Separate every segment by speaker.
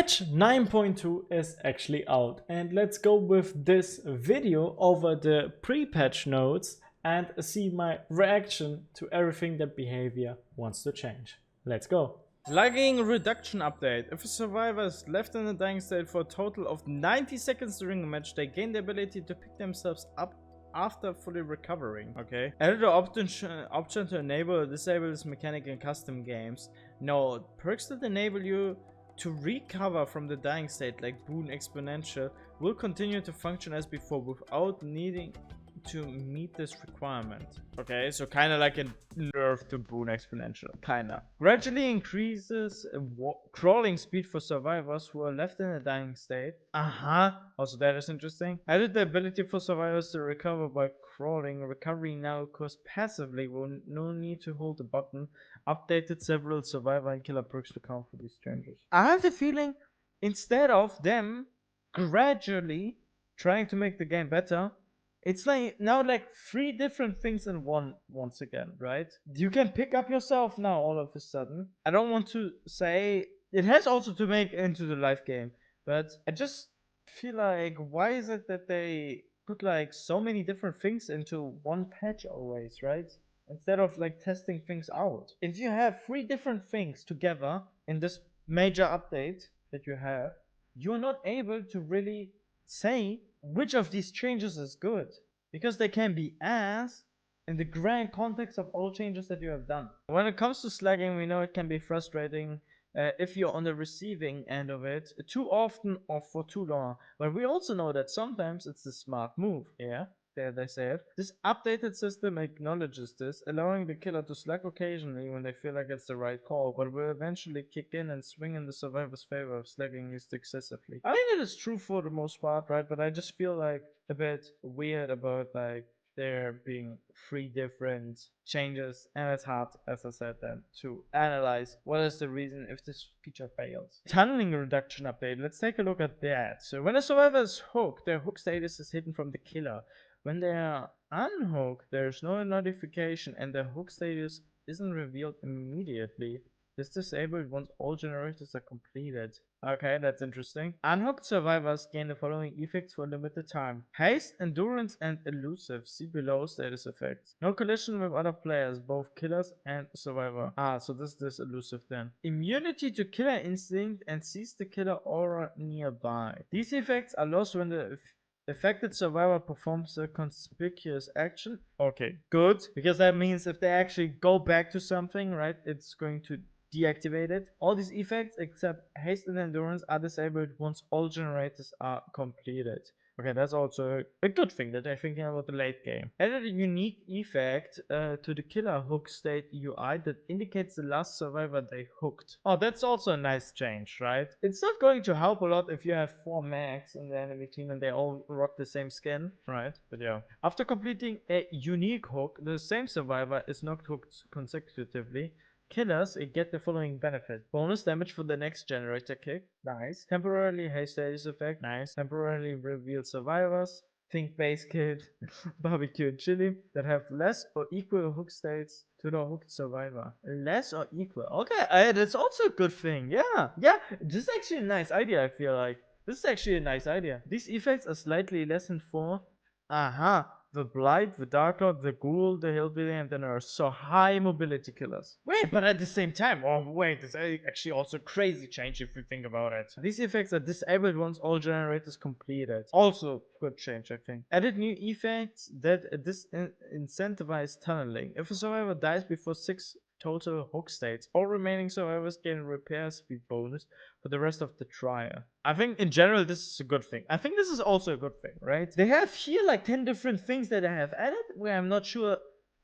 Speaker 1: Patch 9.2 is actually out, and let's go with this video over the pre-patch notes and see my reaction to everything that behavior wants to change. Let's go. Lagging reduction update. If a survivor is left in a dying state for a total of 90 seconds during a match, they gain the ability to pick themselves up after fully recovering. Okay. Added the option to enable or disable this mechanic in custom games. No, perks that enable you to recover from the dying state, like Boon Exponential, will continue to function as before without needing to meet this requirement. Okay, so kind of like a nerf to Boon Exponential, kinda. Gradually increases crawling speed for survivors who are left in a dying state. Also that is interesting. Added the ability for survivors to recover by crawling. Recovery now occurs passively with no need to hold the button. Updated several survivor and killer perks to account for these changes. I have the feeling instead of them gradually trying to make the game better, it's like now like 3 different things in one once again, right? You can pick up yourself now all of a sudden. I don't want to say it has also to make into the live game, but I just feel like why is it that they put like so many different things into one patch always, right? Instead of like testing things out. If you have 3 different things together in this major update that you have, you're not able to really say which of these changes is good, because they can be ass in the grand context of all changes that you have done. When it comes to slagging, we know it can be frustrating if you're on the receiving end of it too often or for too long, but we also know that sometimes it's the smart move. Yeah, there they say it. This updated system acknowledges this, allowing the killer to slack occasionally when they feel like it's the right call, but will eventually kick in and swing in the survivor's favor if slacking used excessively. I think it is true for the most part, right? But I just feel like a bit weird about like there being 3 different changes, and it's hard, as I said, then to analyze what is the reason if this feature fails. Tunneling reduction update. Let's take a look at that. So when a survivor is hooked, their hook status is hidden from the killer. When they are unhooked, there's no notification and the hook status isn't revealed immediately. This disabled once all generators are completed. Okay, that's interesting. Unhooked survivors gain the following effects for a limited time. Haste, Endurance, and Elusive. See below status effects. No collision with other players, both killers and survivor. So this is Elusive then. Immunity to Killer Instinct and sees the killer aura nearby. These effects are lost when the affected survivor performs a conspicuous action. Okay, good, because that means if they actually go back to something, right, it's going to deactivate it. All these effects except haste and endurance are disabled once all generators are completed. Okay, that's also a good thing that they're thinking about the late game. Added a unique effect to the killer hook state UI that indicates the last survivor they hooked. Oh, that's also a nice change, right? It's not going to help a lot if you have 4 mags in the enemy team and they all rock the same skin, right? But yeah. After completing a unique hook, the same survivor is not hooked consecutively. Killers get the following benefit. Bonus damage for the next generator kick. Nice. Temporarily haste status effect. Nice. Temporarily reveal survivors. Think base kid, barbecue and chili that have less or equal hook states to the hooked survivor. Less or equal. Okay, that's also a good thing. Yeah. This is actually a nice idea, I feel like. This is actually a nice idea. These effects are slightly lessened for the Blight, the Dark Lord, the Ghoul, the Hillbilly, and the Nurse. So high mobility killers. Wait, but at the same time, it's actually also a crazy change if you think about it. These effects are disabled once all generators completed. Also good change, I think. Added new effects that incentivize tunneling. If a survivor dies before 6 total hook states, all remaining survivors gain a repair speed bonus for the rest of the trial. I think in general this is a good thing. I think this is also a good thing, right? They have here like 10 different things that I have added where I'm not sure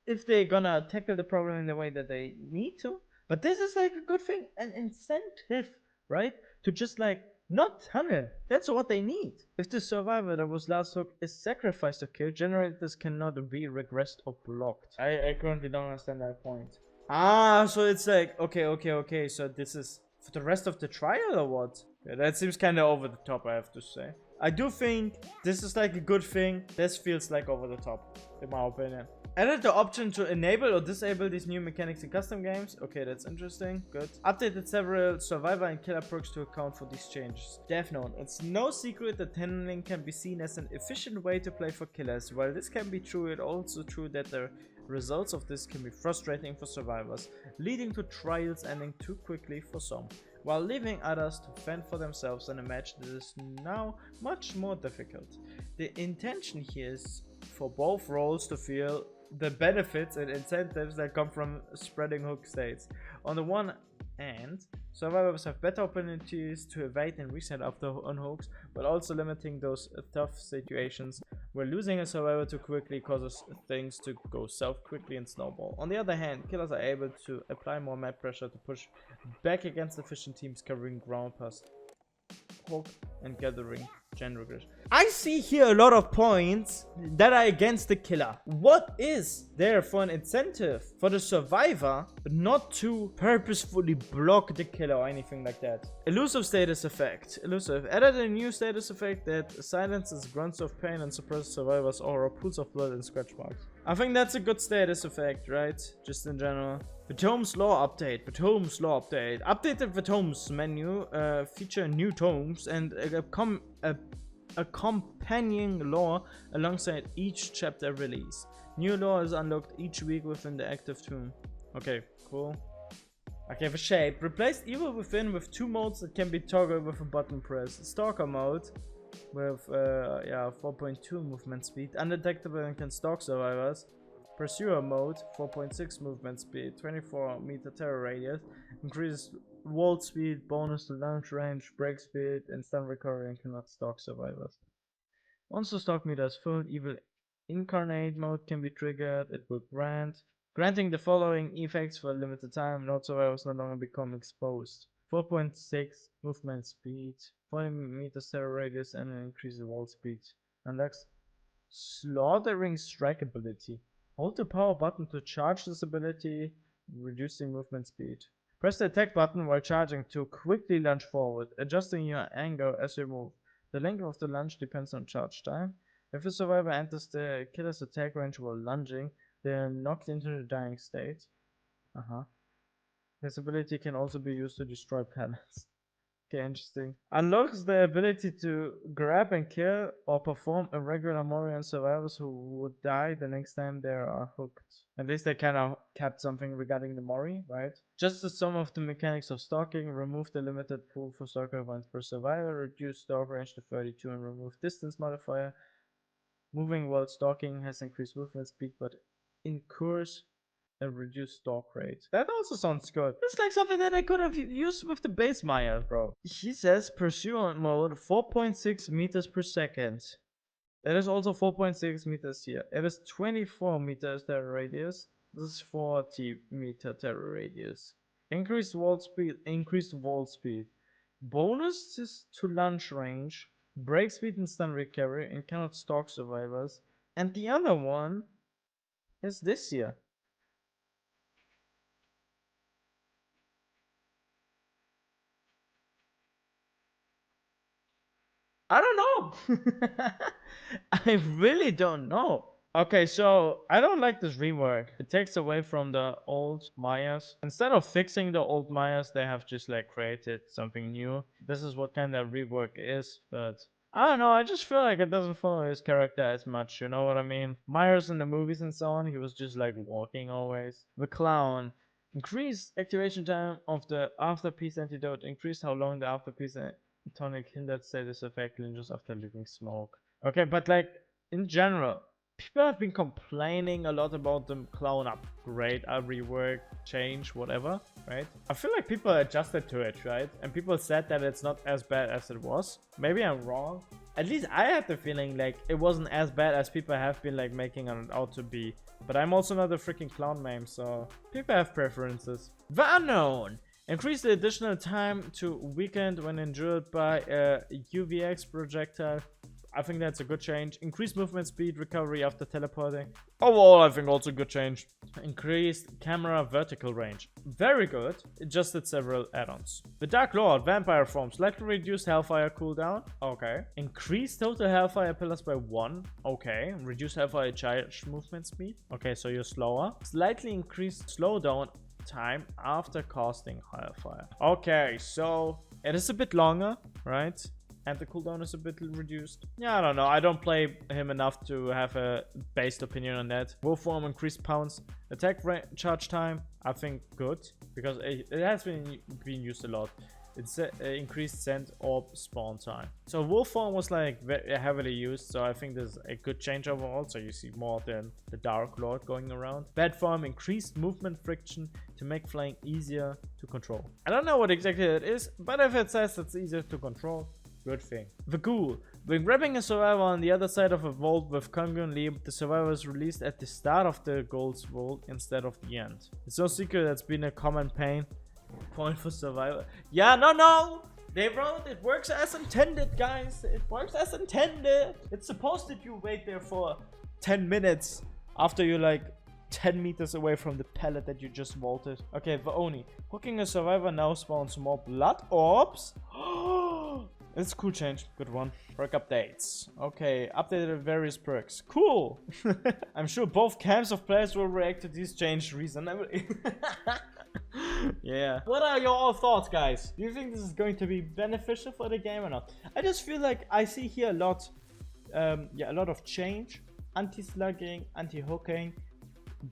Speaker 1: if they're gonna tackle the problem in the way that they need to. But this is like a good thing, an incentive, right? To just like not tunnel. That's what they need. If the survivor that was last hooked is sacrificed to kill, generators cannot be regressed or blocked. I currently don't understand that point. So it's like, okay, so this is for the rest of the trial or what? Yeah, that seems kind of over the top, I have to say. I do think this is like a good thing. This feels like over the top, in my opinion. Added the option to enable or disable these new mechanics in custom games. Okay, that's interesting. Good. Updated several survivor and killer perks to account for these changes. Death Note. It's no secret that tunneling can be seen as an efficient way to play for killers. While this can be true, it's also true that the results of this can be frustrating for survivors, leading to trials ending too quickly for some, while leaving others to fend for themselves in a match that is now much more difficult. The intention here is for both roles to feel the benefits and incentives that come from spreading hook states. On the one hand, survivors have better opportunities to evade and reset after on hooks, but also limiting those tough situations where losing a survivor too quickly causes things to go south quickly and snowball. On the other hand, killers are able to apply more map pressure to push back against efficient teams covering ground past hook and gathering gen regression. I see here a lot of points that are against the killer. What is there for an incentive for the survivor not to purposefully block the killer or anything like that? Elusive status effect. Elusive added a new status effect that silences grunts of pain and suppresses survivors' aura, pools of blood and scratch marks. I think that's a good status effect, right? Just in general. Tomes lore update. Tomes lore update. Updated Tomes menu feature new tomes and a companion lore alongside each chapter release. New lore is unlocked each week within the active tome. Okay, cool. Okay, for shape. Replaced Evil Within with 2 modes that can be toggled with a button press. Stalker mode with 4.2 movement speed, undetectable and can stalk survivors. Pursuer mode, 4.6 movement speed, 24 meter terror radius, increases wall speed, bonus to launch range, break speed, and stun recovery, and cannot stalk survivors. Once the stalk meter is full, evil incarnate mode can be triggered. It will granting the following effects for a limited time. No survivors no longer become exposed. 4.6 movement speed, 40 meters terror radius, and an increased wall speed. Unlocks slaughtering strike ability. Hold the power button to charge this ability, reducing movement speed. Press the attack button while charging to quickly lunge forward, adjusting your angle as you move. The length of the lunge depends on charge time. If a survivor enters the killer's attack range while lunging, they are knocked into the dying state. This ability can also be used to destroy planets. Okay, interesting. Unlocks the ability to grab and kill or perform irregular Mori on survivors who would die the next time they are hooked. At least they kind of kept something regarding the Mori, right? Just as some of the mechanics of stalking, remove the limited pool for stalker events per survivor, reduce stalk range to 32 and remove distance modifier. Moving while stalking has increased movement speed but incurs a reduced stalk rate. That also sounds good. It's like something that I could have used with the base Maya, bro. He says pursuant mode 4.6 meters per second. That is also 4.6 meters here. It is 24 meters terror radius. This is 40 meter terror radius. Increased wall speed. Bonuses to launch range, break speed and stun recovery, and cannot stalk survivors. And the other one is this here. I don't know. I really don't know. Okay, so I don't like this rework. It takes away from the old Mayas. Instead of fixing the old Mayas, they have just like created something new. This is what kind of rework is, but I don't know. I just feel like it doesn't follow his character as much. You know what I mean? Myers in the movies and so on, he was just like walking always. The clown. Increased activation time of the after-piece antidote. Increased how long the after-piece tonic hindered status effect lingers after leaving smoke. Okay, but like in general, people have been complaining a lot about the clown upgrade, rework, change, whatever, right? I feel like people adjusted to it, right? And people said that it's not as bad as it was. Maybe I'm wrong. At least I had the feeling like it wasn't as bad as people have been like making it out to be. But I'm also not a freaking clown meme, so people have preferences. The unknown. Increase the additional time to weakened when injured by a UVX projectile. I think that's a good change. Increased movement speed, recovery after teleporting. Overall, I think also good change. Increased camera vertical range. Very good. It just did several add-ons. The Dark Lord, vampire form. Slightly reduced Hellfire cooldown. Okay. Increased total Hellfire pillars by 1. Okay. Reduce Hellfire charge movement speed. Okay, so you're slower. Slightly increased slowdown time after casting Hellfire. Okay, so it is a bit longer, right? And the cooldown is a bit reduced. Yeah, I don't know. I don't play him enough to have a based opinion on that. Wolf form, increased pounce. Attack charge time, I think good. Because it has been used a lot. It's increased scent orb spawn time. So wolf form was like very heavily used. So I think there's a good change overall. So you see more than the Dark Lord going around. Bat form, increased movement friction to make flying easier to control. I don't know what exactly it is. But if it says it's easier to control, good thing. The Ghoul. When grabbing a survivor on the other side of a vault with Kungun Lieb, the survivor is released at the start of the Ghoul's vault instead of the end. It's no secret that's been a common pain point for survivor. Yeah, no! They wrote it works as intended, guys. It works as intended. It's supposed that you wait there for 10 minutes after you're like 10 meters away from the pallet that you just vaulted. Okay, Vaoni. Hooking a survivor now spawns more blood orbs. It's a cool change. Good one. Perk updates. Okay, updated various perks. Cool. I'm sure both camps of players will react to these changes reasonably. Yeah. What are your thoughts, guys? Do you think this is going to be beneficial for the game or not? I just feel like I see here a lot of change. Anti-slugging, anti-hooking.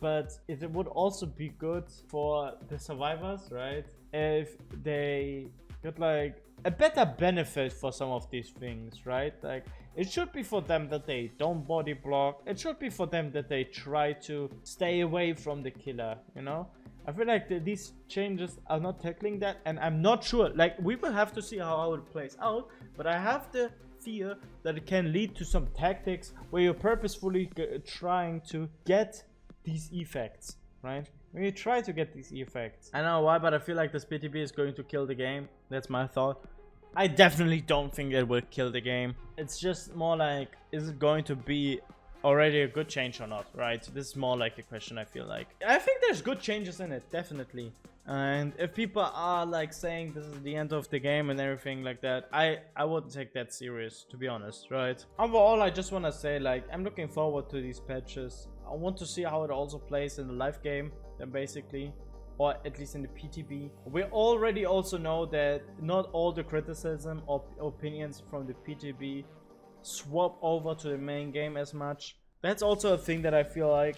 Speaker 1: But it would also be good for the survivors, right? If they got like a better benefit for some of these things, right? Like it should be for them that they don't body block. It should be for them that they try to stay away from the killer, you know? I feel like these changes are not tackling that, and I'm not sure. Like, we will have to see how it plays out, but I have the fear that it can lead to some tactics where you're purposefully trying to get these effects, right? When you try to get these effects. I don't know why, but I feel like this BTB is going to kill the game. That's my thought. I definitely don't think it will kill the game. It's just more like, is it going to be already a good change or not, right? This is more like a question, I feel like. I think there's good changes in it, definitely. And if people are like saying this is the end of the game and everything like that, I wouldn't take that serious, to be honest, right? Overall, I just want to say, like, I'm looking forward to these patches. I want to see how it also plays in the live game, then basically, or at least in the PTB. We already also know that not all the criticism or opinions from the PTB swap over to the main game as much. That's also a thing that I feel like